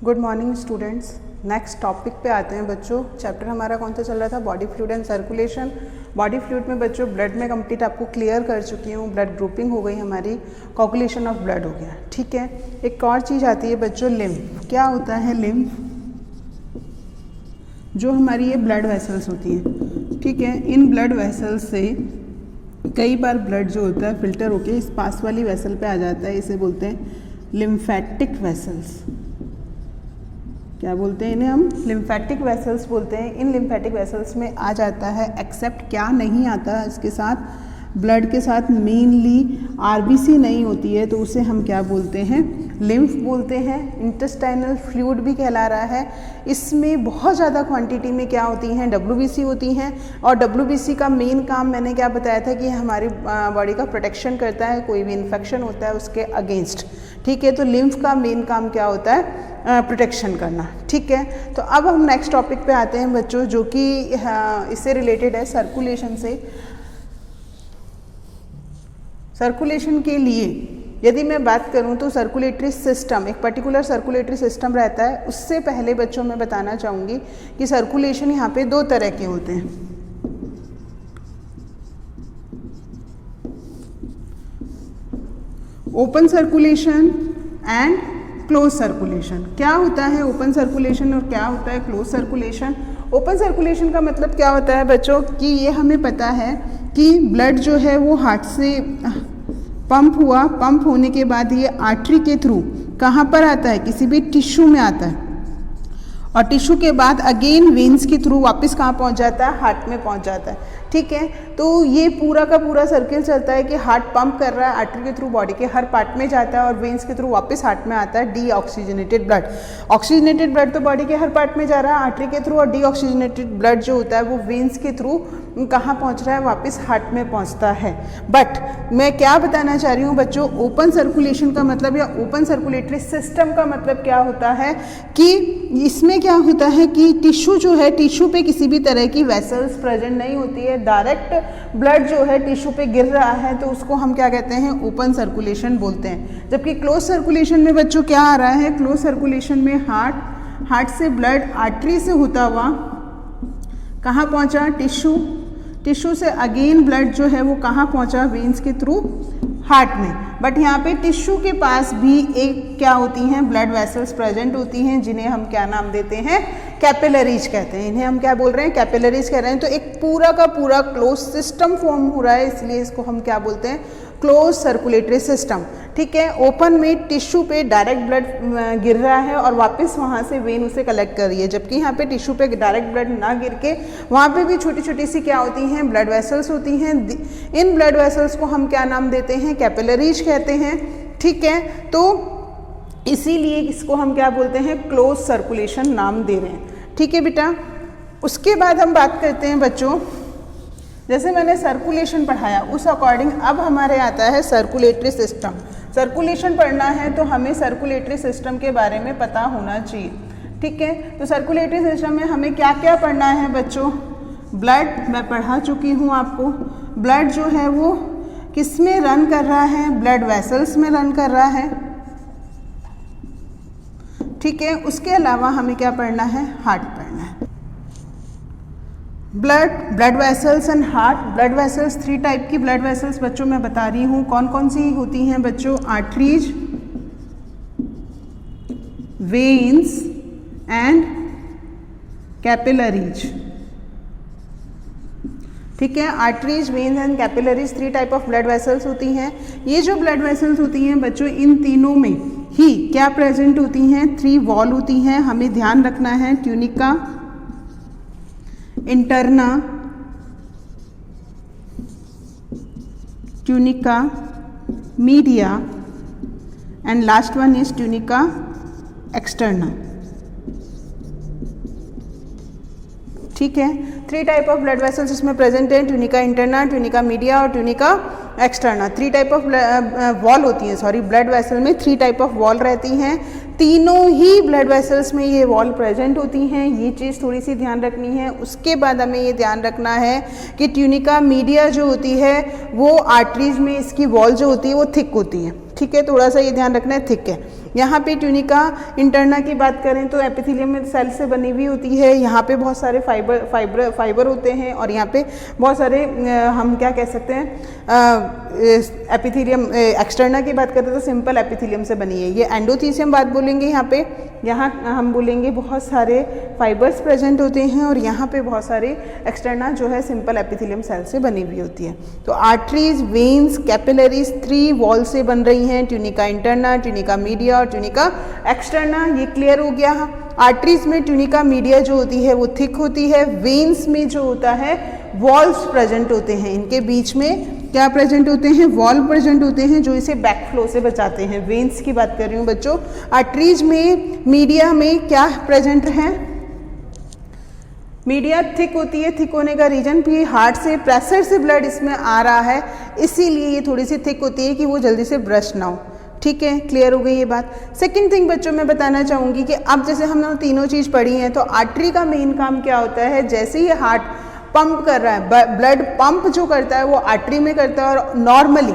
Good morning students. Next topic पे आते हैं बच्चों। चैप्टर हमारा कौन सा चल रहा था? Body fluid and circulation. Body fluid में बच्चों ब्लड में कंप्लीट आपको क्लियर कर चुकी हूँ। ब्लड ग्रुपिंग हो गई हमारी, कोगुलेशन ऑफ ब्लड हो गया, ठीक है। एक और चीज़ आती है बच्चों, लिम्फ। क्या होता है लिम्फ? जो हमारी ये ब्लड वेसल्स होती हैं, ठीक है। इन ब्लड वेसल्स से कई बार ब्लड जो होता है फिल्टर होके इस पास वाली वेसल पे आ जाता है। इसे बोलते हैं लिम्फेटिक वेसल्स। क्या बोलते हैं इन्हें? हम लिम्फेटिक वेसल्स बोलते हैं। इन लिम्फेटिक वेसल्स में आ जाता है, एक्सेप्ट क्या नहीं आता इसके साथ? ब्लड के साथ मेनली आरबीसी नहीं होती है, तो उसे हम क्या बोलते हैं? लिम्फ बोलते हैं। इंटेस्टाइनल फ्लूइड भी कहला रहा है। इसमें बहुत ज़्यादा क्वांटिटी में क्या होती हैं? डब्ल्यूबीसी होती हैं। और डब्ल्यूबीसी का मेन काम मैंने क्या बताया था कि हमारी बॉडी का प्रोटेक्शन करता है, कोई भी इन्फेक्शन होता है उसके अगेंस्ट, ठीक है। तो लिम्फ का मेन काम क्या होता है? प्रोटेक्शन करना, ठीक है। तो अब हम नेक्स्ट टॉपिक पे आते हैं बच्चों, जो कि इससे रिलेटेड है, सर्कुलेशन से। सर्कुलेशन के लिए यदि मैं बात करूं तो सर्कुलेटरी सिस्टम, एक पर्टिकुलर सर्कुलेटरी सिस्टम रहता है। उससे पहले बच्चों मैं बताना चाहूँगी कि सर्कुलेशन यहाँ पे दो तरह के होते हैं। Open circulation and close circulation. क्या होता है ओपन सर्कुलेशन और क्या होता है क्लोज सर्कुलेशन? ओपन सर्कुलेशन का मतलब क्या होता है बच्चों कि ये हमें पता है कि ब्लड जो है वो हार्ट से पंप हुआ, पंप होने के बाद ये आर्टरी के थ्रू कहाँ पर आता है? किसी भी टिश्यू में आता है, और टिश्यू के बाद अगेन वेन्स के थ्रू वापस कहाँ पहुँच जाता है? हार्ट में पहुँच जाता है, ठीक है। तो ये पूरा का पूरा सर्किल चलता है कि हार्ट पंप कर रहा है, आर्टरी के थ्रू बॉडी के हर पार्ट में जाता है और वेन्स के थ्रू वापस हार्ट में आता है डीऑक्सीजनेटेड ब्लड। ऑक्सीजनेटेड ब्लड तो बॉडी के हर पार्ट में जा रहा है आर्टरी के थ्रू, और डीऑक्सीजनेटेड ब्लड जो होता है वो वेन्स के थ्रू कहाँ पहुँच रहा है? वापस हार्ट में पहुँचता है। बट मैं क्या बताना चाह रही हूँ बच्चों, ओपन सर्कुलेशन का मतलब या ओपन सर्कुलेटरी सिस्टम का मतलब क्या होता है कि इसमें क्या होता है कि टिश्यू जो है, टिश्यू पे किसी भी तरह की वेसल्स प्रेजेंट नहीं होती है, डायरेक्ट ब्लड जो है टिश्यू पे गिर रहा है, तो उसको हम क्या कहते हैं? ओपन सर्कुलेशन बोलते हैं। जबकि क्लोज सर्कुलेशन में बच्चों क्या आ रहा है? क्लोज सर्कुलेशन में हार्ट से ब्लड आर्टरी से होता हुआ कहाँ पहुँचा? टिश्यू। टिश्यू से अगेन ब्लड जो है वो कहाँ पहुँचा? वेन्स के थ्रू हार्ट में। बट यहाँ पे टिश्यू के पास भी एक क्या होती हैं? ब्लड वेसल्स प्रेजेंट होती हैं, जिन्हें हम क्या नाम देते हैं? कैपिलरीज कहते हैं। इन्हें हम क्या बोल रहे हैं? कैपिलरीज कह रहे हैं। तो एक पूरा का पूरा क्लोज सिस्टम फॉर्म हो रहा है, इसलिए इसको हम क्या बोलते हैं? क्लोज सर्कुलेटरी सिस्टम, ठीक है। ओपन में टिश्यू पे डायरेक्ट ब्लड गिर रहा है और वापस वहाँ से वेन उसे कलेक्ट कर रही है, जबकि यहाँ पे टिश्यू पे डायरेक्ट ब्लड ना गिर के वहाँ पे भी छोटी छोटी सी क्या होती हैं? ब्लड वेसल्स होती हैं। इन ब्लड वेसल्स को हम क्या नाम देते हैं? कैपिलरीज कहते हैं, ठीक है। तो इसीलिए इसको हम क्या बोलते हैं? क्लोज सर्कुलेशन नाम दे रहे हैं, ठीक है बेटा। उसके बाद हम बात करते हैं बच्चों, जैसे मैंने सर्कुलेशन पढ़ाया उस अकॉर्डिंग अब हमारे आता है सर्कुलेटरी सिस्टम। सर्कुलेशन पढ़ना है तो हमें सर्कुलेटरी सिस्टम के बारे में पता होना चाहिए, ठीक है। तो सर्कुलेटरी सिस्टम में हमें क्या क्या पढ़ना है बच्चों? ब्लड मैं पढ़ा चुकी हूँ आपको। ब्लड जो है वो किस में रन कर रहा है? ब्लड वेसल्स में रन कर रहा है, ठीक है। उसके अलावा हमें क्या पढ़ना है? हार्ट पढ़ना है। Blood vessels and heart. Blood vessels 3 type की ब्लड वेसल्स बच्चों मैं बता रही हूँ। कौन कौन सी होती हैं बच्चों? आर्टरीज, वेन्स एंड कैपिलरीज, ठीक है। Arteries, veins and capillaries 3 type of blood vessels होती हैं। ये जो ब्लड वेसल्स होती हैं बच्चों, इन तीनों में ही क्या प्रेजेंट होती हैं? 3 वॉल होती हैं। हमें ध्यान रखना है, tunica, interna, tunica media and last one is tunica externa, ठीक है। 3 टाइप ऑफ ब्लड वेसल्स इसमें प्रेजेंट है, ट्यूनिका इंटरना, ट्यूनिका मीडिया और tunica externa. 3 type of wall होती हैं, सॉरी, ब्लड वेसल में 3 टाइप ऑफ वॉल रहती हैं। तीनों ही ब्लड वेसल्स में ये वॉल प्रेजेंट होती हैं, ये चीज़ थोड़ी सी ध्यान रखनी है। उसके बाद हमें ये ध्यान रखना है कि ट्यूनिका मीडिया जो होती है वो आर्टरीज में इसकी वॉल जो होती है वो थिक होती है, ठीक है, थोड़ा सा ये ध्यान रखना है, थिक है। यहाँ पे ट्यूनिका इंटरना की बात करें तो एपिथेलियम सेल से बनी हुई होती है। यहाँ पे बहुत सारे फाइबर होते हैं और यहाँ पे बहुत सारे हम क्या कह सकते हैं एपिथेलियम एक्सटर्ना की बात करें तो सिंपल एपिथेलियम से बनी है। ये एंडोथीसियम बात बोलेंगे यहाँ हम बोलेंगे बहुत सारे फाइबर्स प्रेजेंट होते हैं और यहाँ पे बहुत सारे एक्सटर्ना जो है सिंपल एपिथेलियम सेल से बनी हुई होती है। तो आर्टरीज, वेन्स, कैपिलरीज 3 वॉल से बन रही हैं, ट्यूनिका इंटरना, ट्यूनिका मीडिया और ट्यूनिका एक्सटर्ना। ये क्लियर हो गया। आर्टरीज में ट्यूनिका मीडिया जो होती है वो थिक होती है। वेन्स में जो होता है वॉल्स प्रेजेंट होते हैं, इनके बीच में क्या प्रेजेंट होते हैं, वॉल प्रेजेंट होते हैं जो इसे बैकफ्लो से बचाते हैं। वेन्स की बात कर रही हूँ बच्चों। आर्टरीज में मीडिया में क्या प्रेजेंट है, मीडिया थिक होती है। थिक होने का रीजन भी हार्ट से प्रेशर से ब्लड इसमें आ रहा है, इसीलिए ये थोड़ी सी थिक होती है कि वो जल्दी से ब्रश ना हो। ठीक है, क्लियर हो गई ये बात। सेकंड थिंग बच्चों मैं बताना चाहूँगी कि अब जैसे हमने तीनों चीज़ पढ़ी हैं तो आर्टरी का मेन काम क्या होता है, जैसे ही हार्ट पंप कर रहा है, ब्लड पंप जो करता है वो आर्टरी में करता है और नॉर्मली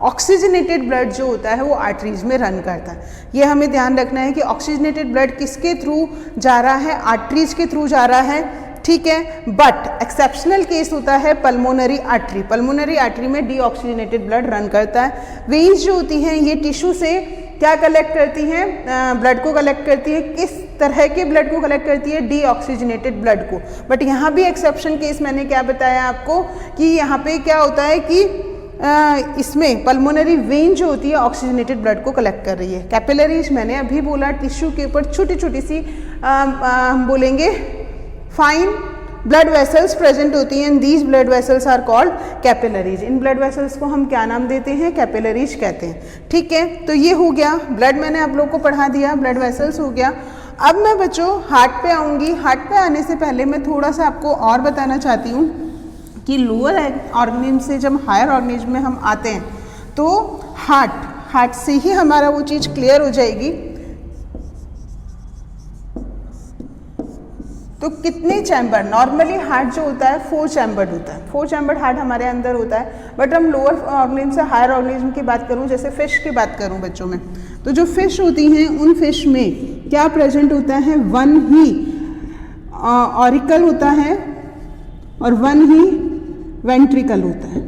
ऑक्सीजनेटेड ब्लड जो होता है वो आर्टरीज में रन करता है। ये हमें ध्यान रखना है कि ऑक्सीजनेटेड ब्लड किसके थ्रू जा रहा है, आर्टरीज के थ्रू जा रहा है। ठीक है, बट एक्सेप्शनल केस होता है पल्मोनरी आर्टरी। पल्मोनरी आर्टरी में डीऑक्सीजनेटेड ब्लड रन करता है। वेन्स जो होती हैं ये टिश्यू से क्या कलेक्ट करती हैं, ब्लड को कलेक्ट करती है। किस तरह के ब्लड को कलेक्ट करती है, डीऑक्सीजनेटेड ब्लड को। बट यहाँ भी एक्सेप्शन केस मैंने क्या बताया आपको कि यहाँ पे क्या होता है कि इसमें पल्मोनरी वेन जो होती है ऑक्सीजनेटेड ब्लड को कलेक्ट कर रही है। कैपिलरीज मैंने अभी बोला टिश्यू के ऊपर छोटी छोटी सी हम बोलेंगे फाइन ब्लड वेसल्स प्रेजेंट होती हैं। These blood vessels are called capillaries. इन ब्लड वेसल्स को हम क्या नाम देते हैं, कैपिलरीज कहते हैं। ठीक है, तो ये हो गया ब्लड, मैंने आप लोग को पढ़ा दिया, ब्लड वेसल्स हो गया। अब मैं बच्चों हार्ट पे आऊँगी। हार्ट पे आने से पहले मैं थोड़ा सा आपको और बताना चाहती हूँ कि लोअर ऑर्गेनिज्म से जब हायर ऑर्गेनिज्म में हम आते हैं तो हार्ट से ही हमारा वो चीज़ क्लियर हो जाएगी। तो कितने चैम्बर, नॉर्मली हार्ट जो होता है 4 चैम्बर्ड होता है, 4 चैम्बर्ड हार्ट हमारे अंदर होता है। बट हम लोअर ऑर्गेनिज्म से हायर ऑर्गेनिज्म की बात करूँ, जैसे फिश की बात करूँ बच्चों में, तो जो फिश होती हैं उन फिश में क्या प्रेजेंट होता है, 1 ही ऑरिकल होता है और 1 ही वेंट्रिकल होता है।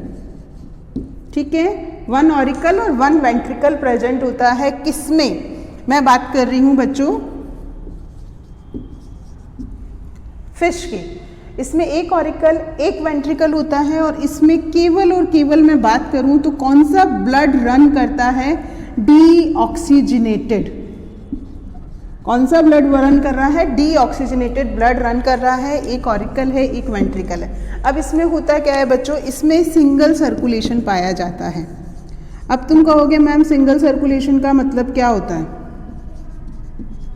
ठीक है, 1 ऑरिकल और 1 वेंट्रिकल प्रेजेंट होता है। किसमें मैं बात कर रही हूँ बच्चों, फिश की। इसमें 1 ऑरिकल 1 वेंट्रिकल होता है और इसमें केवल और केवल मैं बात करूं तो कौन सा ब्लड रन करता है, डीऑक्सीजनेटेड। कौन सा ब्लड रन कर रहा है, डीऑक्सीजनेटेड ब्लड रन कर रहा है। 1 ऑरिकल है, 1 वेंट्रिकल है। अब इसमें होता क्या है बच्चों, इसमें सिंगल सर्कुलेशन पाया जाता है। अब तुम कहोगे मैम सिंगल सर्कुलेशन का मतलब क्या होता है।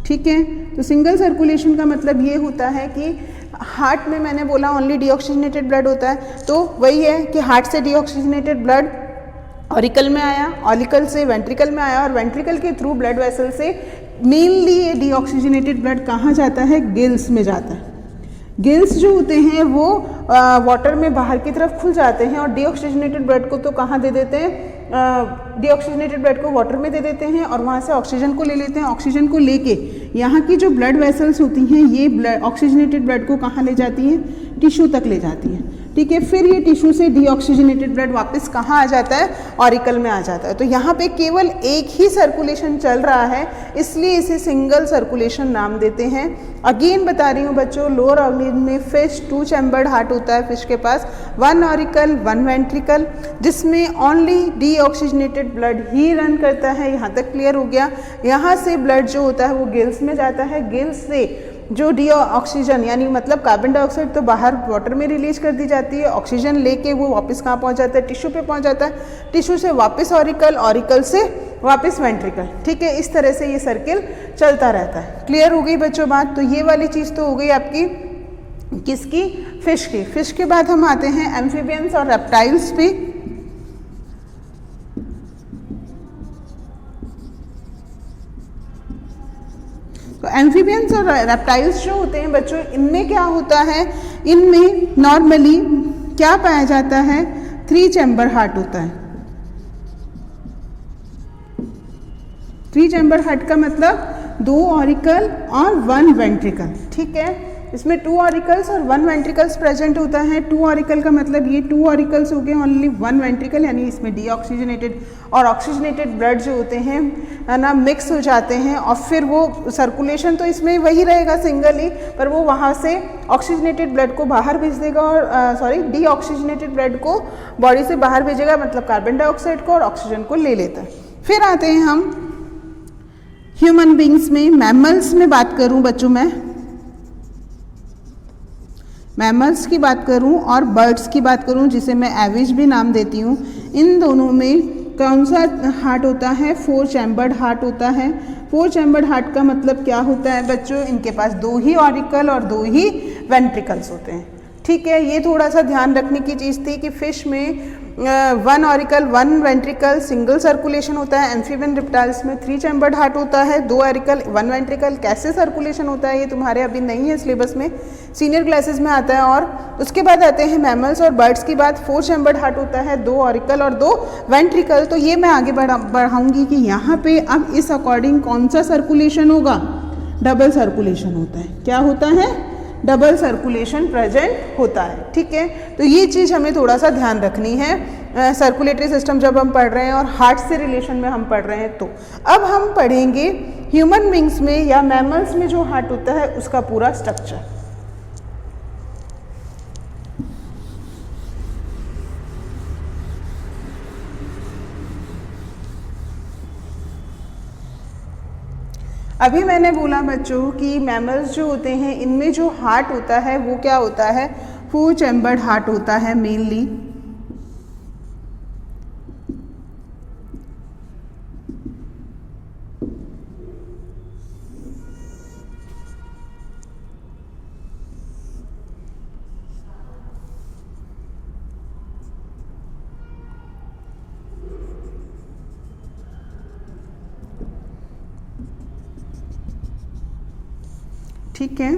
ठीक है, तो सिंगल सर्कुलेशन का मतलब ये होता है कि हार्ट में मैंने बोला ओनली डीऑक्सीजनेटेड ब्लड होता है, तो वही है कि हार्ट से डीऑक्सीजनेटेड ब्लड ऑरिकल में आया, ऑरिकल से वेंट्रिकल में आया और वेंट्रिकल के थ्रू ब्लड वेसल से मेनली ये डीऑक्सीजनेटेड ब्लड कहाँ जाता है, गिल्स में जाता है। गिल्स जो होते हैं वो वाटर में बाहर की तरफ खुल जाते हैं और डीऑक्सीजनेटेड ब्लड को तो कहाँ दे देते हैं, डीऑक्सीजनेटेड ब्लड को वाटर में दे देते हैं और वहाँ से ऑक्सीजन को ले लेते हैं। ऑक्सीजन को लेके यहाँ की जो ब्लड वेसल्स होती हैं ये ब्लड ऑक्सीजनेटेड ब्लड को कहाँ ले जाती हैं, टिश्यू तक ले जाती हैं। ठीक है, फिर ये टिश्यू से डीऑक्सीजनेटेड ब्लड वापस कहाँ आ जाता है, ऑरिकल में आ जाता है। तो यहाँ पे केवल एक ही सर्कुलेशन चल रहा है, इसलिए इसे सिंगल सर्कुलेशन नाम देते हैं। अगेन बता रही हूँ बच्चों, लोअर ऑर्गेनिज्म में फिश 2 चैम्बर्ड हार्ट होता है फिश के पास, 1 ऑरिकल 1 वेंट्रिकल, जिसमें ओनली डीऑक्सीजनेटेड ब्लड ही रन करता है। यहाँ तक क्लियर हो गया। यहाँ से ब्लड जो होता है वो गिल्स में जाता है। गिल्स से जो ऑक्सीजन यानी मतलब कार्बन डाइऑक्साइड तो बाहर वाटर में रिलीज कर दी जाती है, ऑक्सीजन लेके वो वापस कहाँ पहुँच जाता है, टिश्यू पे पहुँच जाता है, टिश्यू से वापस ऑरिकल, ऑरिकल से वापस वेंट्रिकल। ठीक है, इस तरह से ये सर्किल चलता रहता है। क्लियर हो गई बच्चों बात। तो ये वाली चीज़ तो हो गई आपकी किसकी, फिश की। फिश के बाद हम आते हैं एम्फीबियंस और रेप्टाइल्स पे। तो एम्फीबियंस और रेप्टाइल्स जो होते हैं बच्चों, इनमें क्या होता है, इनमें नॉर्मली क्या पाया जाता है, 3 चैम्बर हार्ट होता है। 3 चैम्बर हार्ट का मतलब 2 ऑरिकल और 1 वेंट्रिकल, ठीक है। इसमें 2 ऑरिकल्स और 1 वेंट्रिकल्स प्रेजेंट होता है। 2 ऑरिकल का मतलब ये 2 ऑरिकल्स हो गए, ओनली 1 वेंट्रिकल, यानी इसमें डीऑक्सीजनेटेड और ऑक्सीजनेटेड ब्लड जो होते हैं है ना मिक्स हो जाते हैं, और फिर वो सर्कुलेशन तो इसमें वही रहेगा सिंगल ही, पर वो वहाँ से ऑक्सीजनेटेड ब्लड को बाहर भेज देगा और डीऑक्सीजनेटेड ब्लड को बॉडी से बाहर भेजेगा, मतलब कार्बन डाइऑक्साइड को और ऑक्सीजन को ले लेता है। फिर आते हैं हम ह्यूमन बींग्स में। मैमल्स में बात करूँ बच्चों, मैं मैमल्स की बात करूं और बर्ड्स की बात करूं, जिसे मैं एविज भी नाम देती हूं, इन दोनों में कौन सा हार्ट होता है? 4 चैम्बर्ड हार्ट होता है। 4 चैम्बर्ड हार्ट का मतलब क्या होता है बच्चों? इनके पास 2 ही ऑरिकल और 2 ही वेंट्रिकल्स होते हैं, ठीक है। ये थोड़ा सा ध्यान रखने की चीज़ थी कि फिश में 1 ऑरिकल 1 वेंट्रिकल सिंगल सर्कुलेशन होता है। एम्फीबियन रिप्टाइल्स में 3 चैम्बर्ड हार्ट होता है, 2 ऑरिकल 1 वेंट्रिकल। कैसे सर्कुलेशन होता है ये तुम्हारे अभी नहीं है सिलेबस में, सीनियर क्लासेस में आता है। और उसके बाद आते हैं मैमल्स और बर्ड्स की बात। 4 चैम्बर्ड हार्ट होता है, 2 ऑरिकल और 2 वेंट्रिकल। तो ये मैं आगे बढ़ाऊंगी कि यहाँ पे अब इस अकॉर्डिंग कौन सा सर्कुलेशन होगा? डबल सर्कुलेशन होता है। क्या होता है? डबल सर्कुलेशन प्रेजेंट होता है, ठीक है। तो ये चीज़ हमें थोड़ा सा ध्यान रखनी है सर्कुलेटरी सिस्टम जब हम पढ़ रहे हैं और हार्ट से रिलेशन में हम पढ़ रहे हैं। तो अब हम पढ़ेंगे ह्यूमन बींग्स में या मैमल्स में जो हार्ट होता है उसका पूरा स्ट्रक्चर। अभी मैंने बोला बच्चों कि मैमल्स जो होते हैं इनमें जो हार्ट होता है वो क्या होता है? 4 चैम्बर्ड हार्ट होता है मेनली। ठीक है,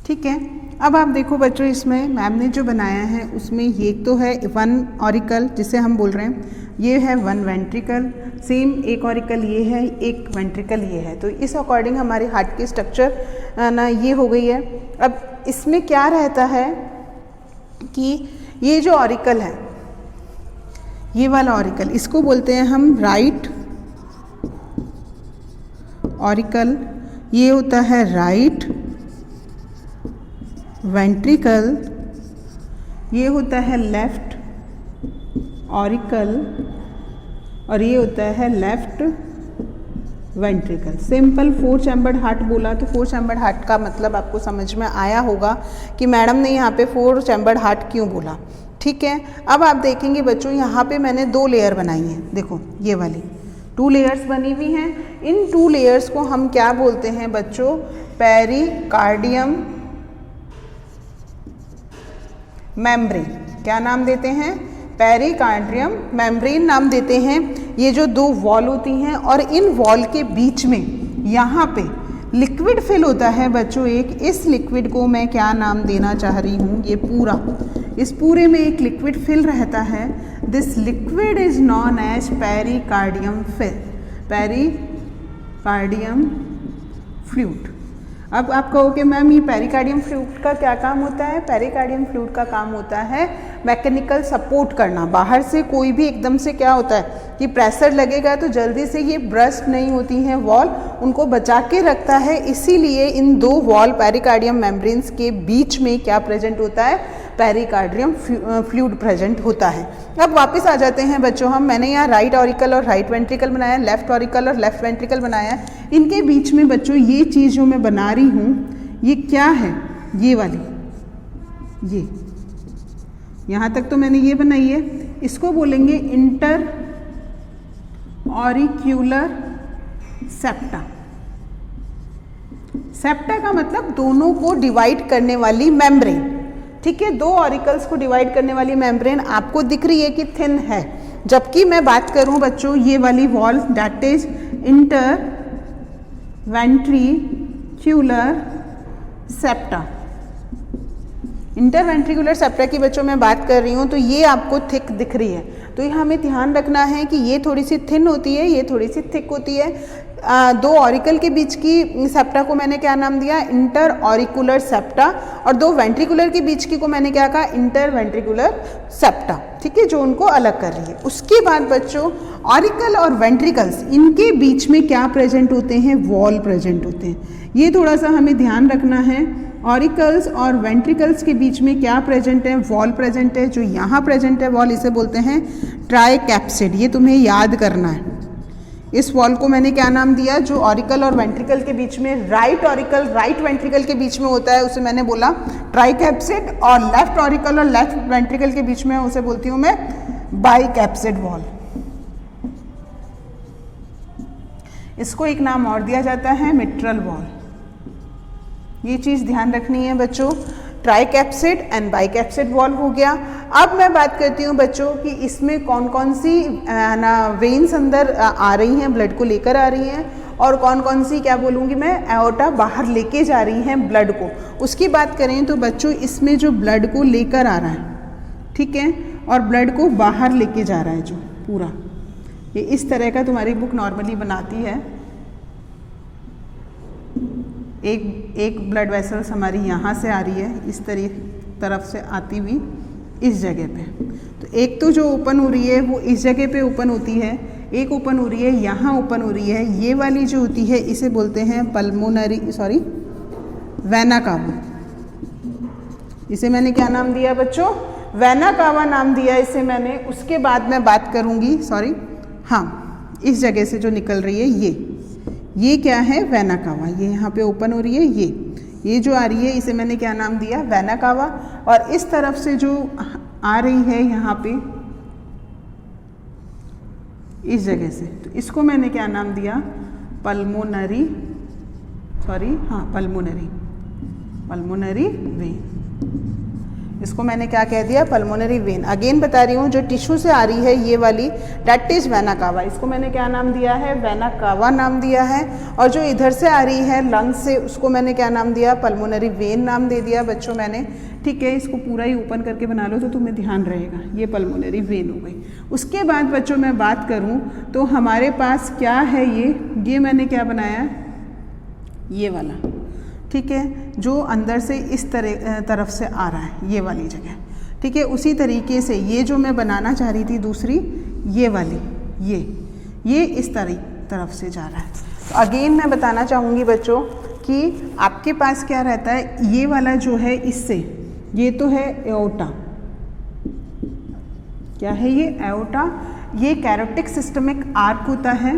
ठीक है। अब आप देखो बच्चों, इसमें मैम ने जो बनाया है उसमें ये तो है 1 ऑरिकल जिसे हम बोल रहे हैं, ये है 1 वेंट्रिकल, सेम एक ऑरिकल ये है, एक वेंट्रिकल ये है। तो इस अकॉर्डिंग हमारे हार्ट की स्ट्रक्चर ना ये हो गई है। अब इसमें क्या रहता है कि ये जो ऑरिकल है, ये वाला ऑरिकल, इसको बोलते हैं हम राइट ऑरिकल। ये होता है राइट वेंट्रिकल, ये होता है लेफ्ट ऑरिकल और ये होता है left ventricle. Simple 4 chambered heart बोला तो 4 चैम्बर्ड हार्ट का मतलब आपको समझ में आया होगा कि मैडम ने यहाँ पे 4 चैम्बर्ड हार्ट क्यों बोला, ठीक है। अब आप देखेंगे बच्चों, यहाँ पे मैंने 2 लेयर बनाई हैं, देखो ये वाली 2 लेयर्स बनी हुई हैं। इन 2 लेयर्स को हम क्या बोलते हैं बच्चों? Pericardium membrane. क्या नाम देते हैं? पेरिकार्डियम मेम्ब्रेन नाम देते हैं। ये जो 2 वॉल होती हैं और इन वॉल के बीच में यहाँ पे लिक्विड फिल होता है बच्चों एक। इस लिक्विड को मैं क्या नाम देना चाह रही हूँ? ये पूरा, इस पूरे में एक लिक्विड फिल रहता है। This liquid is known as pericardium fill, pericardium fluid. अब आप कहोगे मैम ये पेरिकार्डियम फ्लूइड का क्या काम होता है? पेरिकार्डियम फ्लूइड का काम होता है मैकेनिकल सपोर्ट करना। बाहर से कोई भी एकदम से क्या होता है कि प्रेशर लगेगा तो जल्दी से ये ब्रस्ट नहीं होती हैं वॉल, उनको बचा के रखता है। इसीलिए इन दो वॉल पेरिकार्डियम मेम्ब्रेन्स के बीच में क्या प्रेजेंट होता है, पेरिकार्डियम फ्लूइड प्रेजेंट होता है। अब वापस आ जाते हैं बच्चों हम, मैंने यहाँ राइट ऑरिकल और राइट वेंट्रिकल बनाया, लेफ्ट ऑरिकल और लेफ्ट वेंट्रिकल बनाया। इनके बीच में बच्चों ये चीज़ जो मैं बना रही हूँ ये क्या है, ये वाली, ये यहाँ तक तो मैंने ये बनाई है, इसको बोलेंगे इंटर ऑरिक्यूलर सेप्टा। सेप्टा का मतलब दोनों को डिवाइड करने वाली मेम्ब्रेन, ठीक है। दो ऑरिकल्स को डिवाइड करने वाली मेम्ब्रेन आपको दिख रही है कि थिन है, जबकि मैं बात करूं बच्चों ये वाली wall that is inter ventricular septa. Interventricular septa की बच्चों मैं बात कर रही हूँ तो ये आपको थिक दिख रही है, तो ये हमें ध्यान रखना है कि ये थोड़ी सी थिन होती है, ये थोड़ी सी थिक होती है। दो ऑरिकल के बीच की सेप्टा को मैंने क्या नाम दिया, इंटर ऑरिकुलर सेप्टा, और दो वेंट्रिकुलर के बीच की को मैंने क्या कहा, इंटर वेंट्रिकुलर सेप्टा, ठीक है, जो उनको अलग कर रही है। उसके बाद बच्चों ऑरिकल और वेंट्रिकल्स, इनके बीच में क्या प्रेजेंट होते हैं, वॉल प्रेजेंट होते हैं। ये थोड़ा सा हमें ध्यान रखना है। ऑरिकल्स और वेंट्रिकल्स के बीच में क्या प्रेजेंट है, वॉल प्रेजेंट है। जो यहाँ प्रेजेंट है वॉल, इसे बोलते हैं ट्राइकैप्सिड। ये तुम्हें याद करना है। इस वॉल को मैंने क्या नाम दिया, जो ऑरिकल और वेंट्रिकल के बीच में, राइट ऑरिकल राइट वेंट्रिकल के बीच में होता है उसे मैंने बोला ट्राइकैप्सिड, और लेफ्ट ऑरिकल और लेफ्ट वेंट्रिकल के बीच में उसे बोलती हूँ मैं बाइकैप्सिड वॉल। इसको एक नाम और दिया जाता है मिट्रल वॉल। ये चीज़ ध्यान रखनी है बच्चों, ट्राइकैप्सिड एंड बाइकैप्सिड वॉल हो गया। अब मैं बात करती हूँ बच्चों कि इसमें कौन कौन सी वेन्स अंदर आ रही हैं, ब्लड को लेकर आ रही हैं, और कौन कौन सी क्या बोलूँगी मैं, एओर्टा बाहर लेके जा रही हैं ब्लड को। उसकी बात करें तो बच्चों इसमें जो ब्लड को लेकर आ रहा है, ठीक है, और ब्लड को बाहर लेके जा रहा है जो पूरा, ये इस तरह का तुम्हारी बुक नॉर्मली बनाती है। एक ब्लड वेसल्स हमारी यहाँ से आ रही है, इस तरफ से आती हुई इस जगह पे। तो एक तो जो ओपन हो रही है वो इस जगह पे ओपन होती है, एक ओपन हो रही है यहाँ ओपन हो रही है। ये वाली जो होती है इसे बोलते हैं वेना कावा। इसे मैंने क्या नाम दिया बच्चों, वेना कावा नाम दिया इसे मैंने। उसके बाद मैं बात करूँगी, हाँ, इस जगह से जो निकल रही है ये क्या है, वेना कावा। ये यहाँ पे ओपन हो रही है, ये जो आ रही है इसे मैंने क्या नाम दिया, वेना कावा। और इस तरफ से जो आ रही है यहाँ पे इस जगह से, तो इसको मैंने क्या नाम दिया, पल्मोनरी वेन। इसको मैंने क्या कह दिया, पल्मोनरी वेन। अगेन बता रही हूँ, जो टिश्यू से आ रही है ये वाली, दैट इज वेना कावा। इसको मैंने क्या नाम दिया है, वेना कावा नाम दिया है। और जो इधर से आ रही है लंग्स से, उसको मैंने क्या नाम दिया, पल्मोनरी वेन नाम दे दिया बच्चों मैंने, ठीक है। इसको पूरा ही ओपन करके बना लो तो तुम्हें ध्यान रहेगा, ये पल्मोनरी वेन हो गई। उसके बाद बच्चों मैं बात करूँ तो हमारे पास क्या है, ये मैंने क्या बनाया, ये वाला, ठीक है, जो अंदर से इस तरफ से आ रहा है, ये वाली जगह, ठीक है। उसी तरीके से ये जो मैं बनाना चाह रही थी दूसरी, ये वाली, ये इस तरफ से जा रहा है। तो अगेन मैं बताना चाहूँगी बच्चों कि आपके पास क्या रहता है, ये वाला जो है इससे, ये तो है एओर्टा, क्या है ये, एओर्टा। ये कैरोटिक सिस्टमिक आर्क होता है,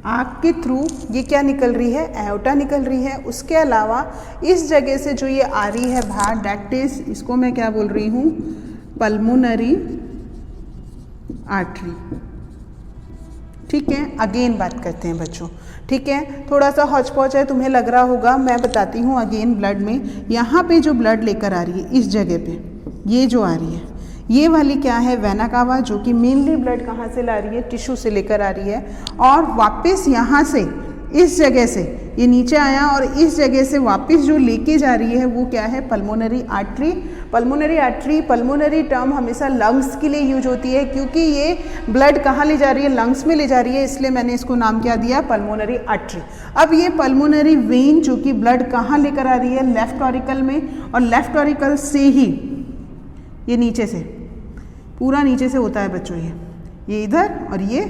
आँख के थ्रू ये क्या निकल रही है, एओर्टा निकल रही है। उसके अलावा इस जगह से जो ये आ रही है बाहर, दैट इज, इसको मैं क्या बोल रही हूँ, पल्मोनरी आर्टरी, ठीक है। अगेन बात करते हैं बच्चों, ठीक है। थोड़ा सा हौच पौच है, तुम्हें लग रहा होगा, मैं बताती हूँ अगेन। ब्लड में यहाँ पे जो ब्लड लेकर आ रही है इस जगह पे, ये जो आ रही है, ये वाली क्या है, वेना कावा, जो कि मेनली ब्लड कहाँ से ला रही है, टिश्यू से लेकर आ रही है, और वापस यहाँ से इस जगह से ये नीचे आया और इस जगह से वापस जो लेके जा रही है वो क्या है, पल्मोनरी आर्टरी। पल्मोनरी टर्म हमेशा लंग्स के लिए यूज होती है, क्योंकि ये ब्लड कहाँ ले जा रही है, लंग्स में ले जा रही है, इसलिए मैंने इसको नाम क्या दिया, पल्मोनरी आर्टरी। अब ये पल्मोनरी वेन जो कि ब्लड कहाँ लेकर आ रही है, लेफ्ट ऑरिकल में, और लेफ्ट ऑरिकल से ही ये नीचे से, पूरा नीचे से होता है बच्चों, ये इधर और ये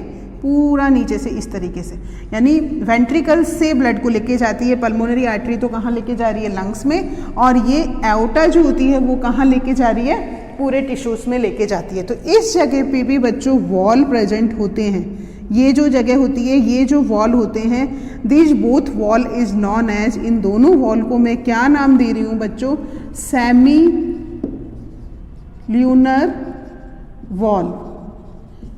पूरा नीचे से इस तरीके से, यानी वेंट्रिकल से ब्लड को लेके जाती है पल्मोनरी आर्टरी, तो कहाँ लेके जा रही है, लंग्स में, और ये एओर्टा जो होती है वो कहाँ लेके जा रही है, पूरे टिश्यूज में लेके जाती है। तो इस जगह पे भी बच्चों वॉल प्रेजेंट होते हैं, ये जो जगह होती है, ये जो वॉल होते हैं, this both wall is known as, इन दोनों वॉल को मैं क्या नाम दे रही हूँ बच्चों, सेमी ल्यूनर वॉल।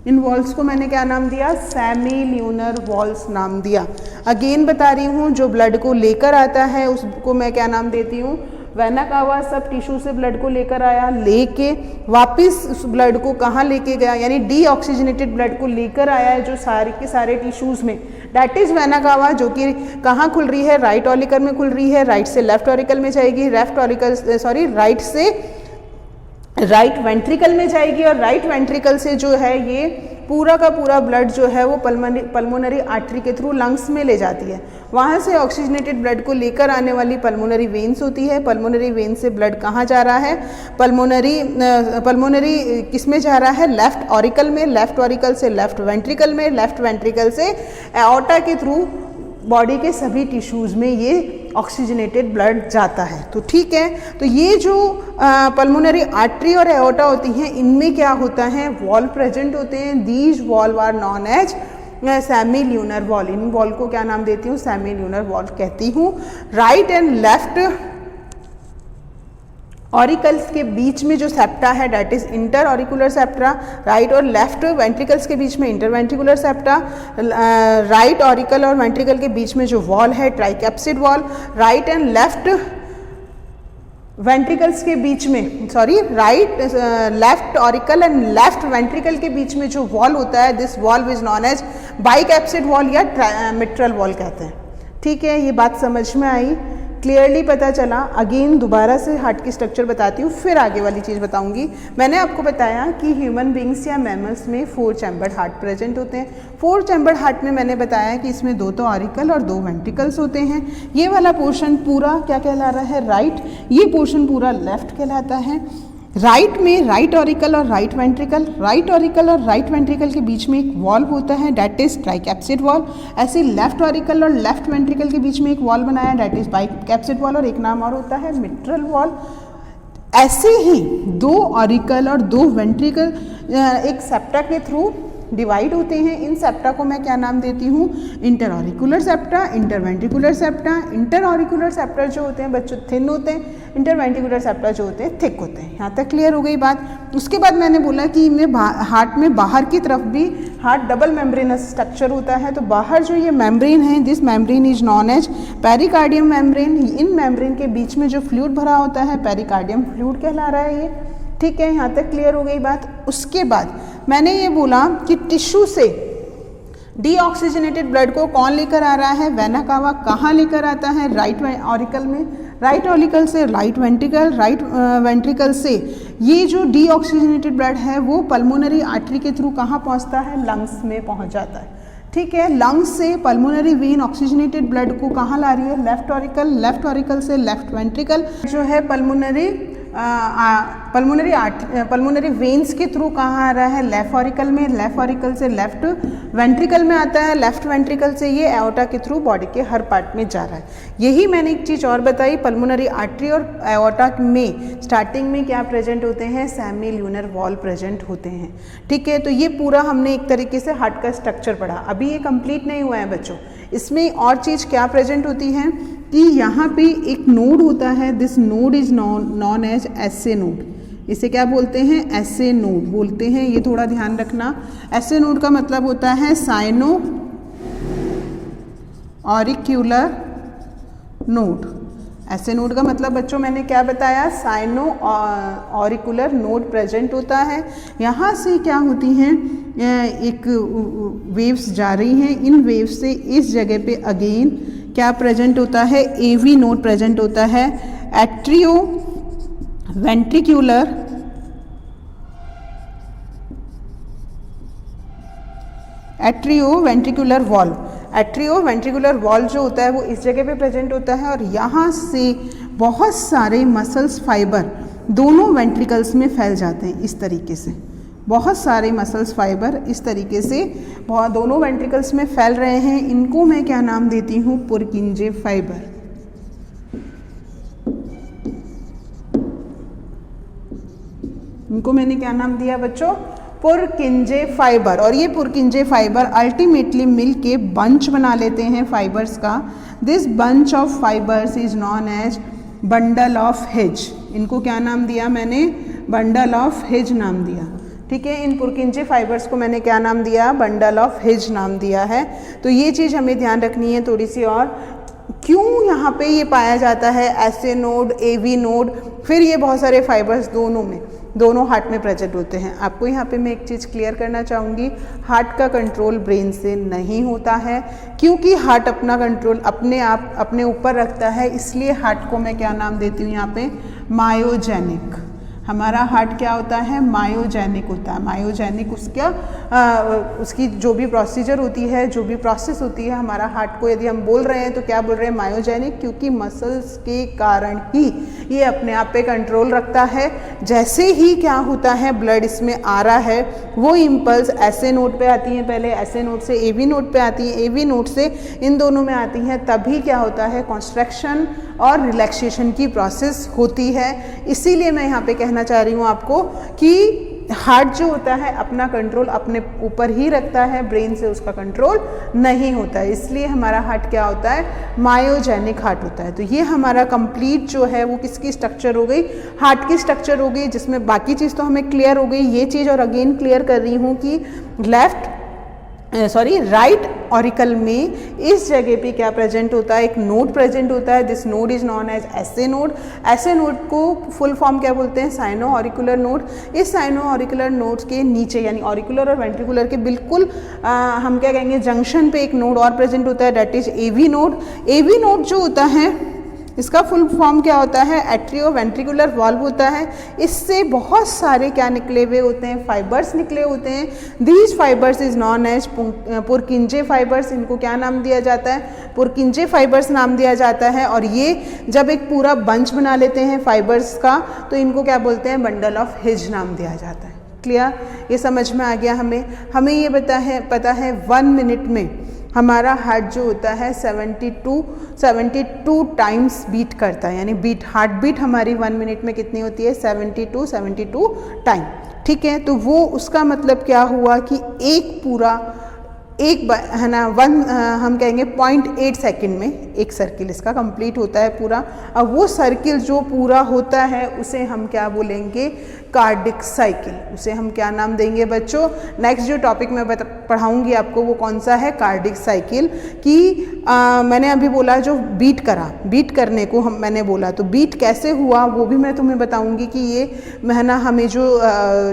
इन वॉल्स को मैंने क्या नाम दिया, सेमी ल्यूनर वॉल्स नाम दिया। अगेन बता रही हूँ, जो ब्लड को लेकर आता है उसको मैं क्या नाम देती हूँ, वेना कावा। सब टिश्यू से ब्लड को लेकर आया, लेके वापस उस ब्लड को कहाँ लेके गया, यानी डीऑक्सीजनेटेड ब्लड को लेकर आया है जो सारे के सारे टिश्यूज में, दैट इज वेना कावा, जो कि कहाँ खुल रही है, राइट ऑरिकल में खुल रही है, राइट से लेफ्ट ऑरिकल में जाएगी, राइट से राइट वेंट्रिकल में जाएगी, और राइट वेंट्रिकल से जो है ये पूरा का पूरा ब्लड जो है वो पल्मोनरी आर्टरी के थ्रू लंग्स में ले जाती है। वहाँ से ऑक्सीजनेटेड ब्लड को लेकर आने वाली पल्मोनरी वेन्स होती है। पल्मोनरी वेन से ब्लड कहाँ जा रहा है, पल्मोनरी किस में जा रहा है, लेफ्ट ऑरिकल में, लेफ्ट ऑरिकल से लेफ्ट वेंट्रिकल में, लेफ्ट वेंट्रिकल से एओर्टा के थ्रू बॉडी के सभी टिश्यूज़ में ये ऑक्सीजनेटेड ब्लड जाता है। तो ठीक है, तो ये जो पल्मोनरी आर्टरी और एओर्टा होती हैं, इनमें क्या होता है, वॉल प्रेजेंट होते हैं। These wall are known as semi lunar wall. इन वॉल को क्या नाम देती हूँ, सेमी ल्यूनर वॉल कहती हूँ। राइट एंड लेफ्ट ऑरिकल्स के बीच में जो सेप्टा है that is inter auricular septa, right और लेफ्ट वेंट्रिकल्स के बीच में inter ventricular septa, right auricle और वेंट्रिकल के बीच में जो वॉल है tricuspid wall, right and left ventricles के बीच में, left auricle and left ventricle के बीच में जो वॉल होता है, this wall is known as bicuspid wall या मिट्रल वॉल कहते हैं। ठीक है, ये बात समझ में आई, क्लियरली पता चला। अगेन दोबारा से हार्ट की स्ट्रक्चर बताती हूँ, फिर आगे वाली चीज़ बताऊंगी। मैंने आपको बताया कि ह्यूमन बींग्स या मैमल्स में 4 चैम्बर्ड हार्ट प्रेजेंट होते हैं। 4 चैम्बर्ड हार्ट में मैंने बताया कि इसमें 2 तो ऑरिकल और 2 वेंट्रिकल्स होते हैं। ये वाला पोर्शन पूरा क्या कहला रहा है, राइट, ये पोर्शन पूरा लेफ्ट कहलाता है। राइट में राइट ऑरिकल और राइट वेंट्रिकल, राइट ऑरिकल और राइट वेंट्रिकल के बीच में एक वॉल्व होता है डैट इज ट्राइकैप्सिड वॉल। ऐसे लेफ्ट ऑरिकल और लेफ्ट वेंट्रिकल के बीच में एक वॉल बनाया डैट इज बाइकैप्सिड वॉल, और एक नाम और होता है मिट्रल वॉल। ऐसे ही 2 ऑरिकल और 2 वेंट्रिकल एक सेप्टा के थ्रू डिवाइड होते हैं। इन सेप्टा को मैं क्या नाम देती हूँ, inter auricular septa, inter ventricular septa. Inter auricular septa जो होते हैं बच्चों थिन होते हैं, इंटर वेंट्रिकुलर सेप्टा जो होते हैं थिक होते हैं। यहाँ तक क्लियर हो गई बात। उसके बाद मैंने बोला कि इनमें हार्ट में बाहर की तरफ भी हार्ट डबल मेम्ब्रेनस स्ट्रक्चर होता है। तो बाहर जो ये मेम्ब्रेन है, this membrane is known as pericardium membrane. इन मेम्ब्रेन के बीच में जो फ्लूइड भरा होता है पेरिकार्डियम फ्लूइड कहला रहा है ये। ठीक है, यहाँ तक क्लियर हो गई बात। उसके बाद मैंने ये बोला कि टिश्यू से डीऑक्सीजनेटेड ब्लड को कौन लेकर आ रहा है, वेना कावा। कहाँ लेकर आता है, राइट ऑरिकल में, राइट ऑरिकल से राइट वेंट्रिकल, राइट वेंट्रिकल से ये जो डीऑक्सीजनेटेड ब्लड है वो पल्मोनरी आर्टरी के थ्रू कहाँ पहुँचता है, लंग्स में पहुँच जाता है। ठीक है, लंग्स से पल्मोनरी वेन ऑक्सीजनेटेड ब्लड को कहाँ ला रही है, लेफ्ट ऑरिकल, लेफ्ट ऑरिकल से लेफ्ट वेंट्रिकल जो है पल्मोनरी वेन्स के थ्रू कहाँ आ रहा है, लेफ्ट ऑरिकल में, लेफ्ट ऑरिकल से लेफ्ट वेंट्रिकल में आता है, लेफ्ट वेंट्रिकल से ये एओर्टा के थ्रू बॉडी के हर पार्ट में जा रहा है। यही मैंने एक चीज़ और बताई, पल्मोनरी आर्टरी और एओर्टा में स्टार्टिंग में क्या प्रेजेंट होते हैं, सेमी ल्यूनर वॉल प्रेजेंट होते हैं। ठीक है, तो ये पूरा हमने एक तरीके से हार्ट का स्ट्रक्चर पढ़ा। अभी ये कंप्लीट नहीं हुआ है बच्चों, इसमें और चीज़ क्या प्रेजेंट होती है कि यहाँ पे एक नोड होता है, this node is known as SA node. इसे क्या बोलते हैं, एसए नोड बोलते हैं। ये थोड़ा ध्यान रखना, एसए नोड का मतलब होता है साइनो ऑरिक्यूलर नोड। ऐसे नोड का मतलब बच्चों मैंने क्या बताया, साइनो ऑरिकुलर नोड प्रेजेंट होता है। यहाँ से क्या होती हैं, एक वेव्स जा रही हैं, इन वेव्स से इस जगह पे अगेन क्या प्रेजेंट होता है, एवी नोड प्रेजेंट होता है। Atrio ventricular valve, atrio ventricular valve जो होता है वो इस जगह पे प्रेजेंट होता है और यहाँ से बहुत सारे मसल्स फाइबर दोनों वेंट्रिकल्स में फैल जाते हैं। इस तरीके से बहुत सारे मसल्स फाइबर इस तरीके से दोनों वेंट्रिकल्स में फैल रहे हैं। इनको मैं क्या नाम देती हूँ, पुरकिंजे फाइबर। इनको मैंने क्या नाम दिया बच्चों, पुरकिंजे फाइबर। और ये पुरकिंजे फाइबर अल्टीमेटली मिल के बंच बना लेते हैं फाइबर्स का। This bunch of fibres is known as bundle of His. इनको क्या नाम दिया मैंने, बंडल ऑफ हिज नाम दिया। ठीक है, इन पुरकिंजे फाइबर्स को मैंने क्या नाम दिया, बंडल ऑफ हिज नाम दिया है। तो ये चीज़ हमें ध्यान रखनी है थोड़ी सी। और क्यों यहाँ पे ये पाया जाता है, ऐसे नोड, एवी नोड, फिर ये बहुत सारे फाइबर्स दोनों हार्ट में प्रेजेंट होते हैं। आपको यहाँ पे मैं एक चीज़ क्लियर करना चाहूँगी, हार्ट का कंट्रोल ब्रेन से नहीं होता है, क्योंकि हार्ट अपना कंट्रोल अपने आप अपने ऊपर रखता है। इसलिए हार्ट को मैं क्या नाम देती हूँ यहाँ पे, मायोजेनिक। हमारा हार्ट क्या होता है, मायोजेनिक होता है। मायोजेनिक उसकी जो भी प्रोसीजर होती है, जो भी प्रोसेस होती है, हमारा हार्ट को यदि हम बोल रहे हैं तो क्या बोल रहे हैं, मायोजेनिक, क्योंकि मसल्स के कारण ही ये अपने आप पे कंट्रोल रखता है। जैसे ही क्या होता है, ब्लड इसमें आ रहा है, वो इम्पल्स ऐसे नोड पे आती हैं, पहले ऐसे नोड से एवी नोड पे आती है, एवी नोड से इन दोनों में आती हैं, तभी क्या होता है, कॉन्स्ट्रक्शन और रिलैक्सेशन की प्रोसेस होती है। इसीलिए मैं यहाँ पे कहना चाह रही हूँ आपको कि हार्ट जो होता है अपना कंट्रोल अपने ऊपर ही रखता है, ब्रेन से उसका कंट्रोल नहीं होता है। इसलिए हमारा हार्ट क्या होता है, मायोजेनिक हार्ट होता है। तो ये हमारा कंप्लीट जो है वो किसकी स्ट्रक्चर हो गई, हार्ट की स्ट्रक्चर हो गई, जिसमें बाकी चीज़ तो हमें क्लियर हो गई। ये चीज़ और अगेन क्लियर कर रही हूँ कि राइट ऑरिकल में इस जगह पे क्या प्रेजेंट होता है, एक नोड प्रेजेंट होता है। This node is known as SA node. SA node को फुल फॉर्म क्या बोलते हैं, साइनो ऑरिकुलर नोड। इस साइनो ऑरिकुलर नोड्स के नीचे यानी ऑरिकुलर और वेंट्रिकुलर के बिल्कुल हम क्या कहेंगे, जंक्शन पे एक नोड और प्रेजेंट होता है, that is AV node. AV node जो होता है इसका फुल फॉर्म क्या होता है, एट्रियो वेंट्रिकुलर वॉल्व होता है। इससे बहुत सारे क्या निकले हुए होते हैं, फाइबर्स निकले होते हैं। These fibres is known as Purkinje fibres. इनको क्या नाम दिया जाता है, पुरकिंजे फाइबर्स नाम दिया जाता है। और ये जब एक पूरा बंच बना लेते हैं फाइबर्स का, तो इनको क्या बोलते हैं, बंडल ऑफ हिज नाम दिया जाता है। क्लियर, ये समझ में आ गया हमें ये पता है 1 मिनट में हमारा हार्ट जो होता है 72 टाइम्स बीट करता है। यानी हार्ट बीट हमारी 1 मिनट में कितनी होती है, 72 टाइम। ठीक है, तो वो उसका मतलब क्या हुआ कि एक है ना, हम कहेंगे 0.8 सेकेंड में एक सर्किल इसका कंप्लीट होता है पूरा। अब वो सर्किल जो पूरा होता है उसे हम क्या बोलेंगे, कार्डिक साइकिल। उसे हम क्या नाम देंगे बच्चों, नेक्स्ट जो टॉपिक मैं पढ़ाऊंगी आपको वो कौन सा है, कार्डिक साइकिल। कि मैंने अभी बोला जो बीट करने को मैंने बोला, तो बीट कैसे हुआ वो भी मैं तुम्हें बताऊंगी कि ये है ना, हमें जो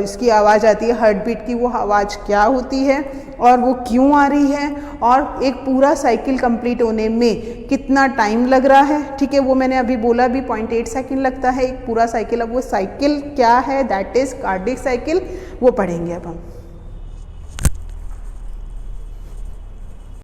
इसकी आवाज़ आती है हार्ट बीट की, वो आवाज़ क्या होती है और वो क्यों आ रही है, और एक पूरा साइकिल कंप्लीट होने में कितना टाइम लग रहा है। ठीक है, वो मैंने अभी बोला भी 0.8 सेकेंड लगता है एक पूरा साइकिल। अब वो साइकिल क्या है, दैट इज कार्डिक साइकिल, वो पढ़ेंगे अब हम।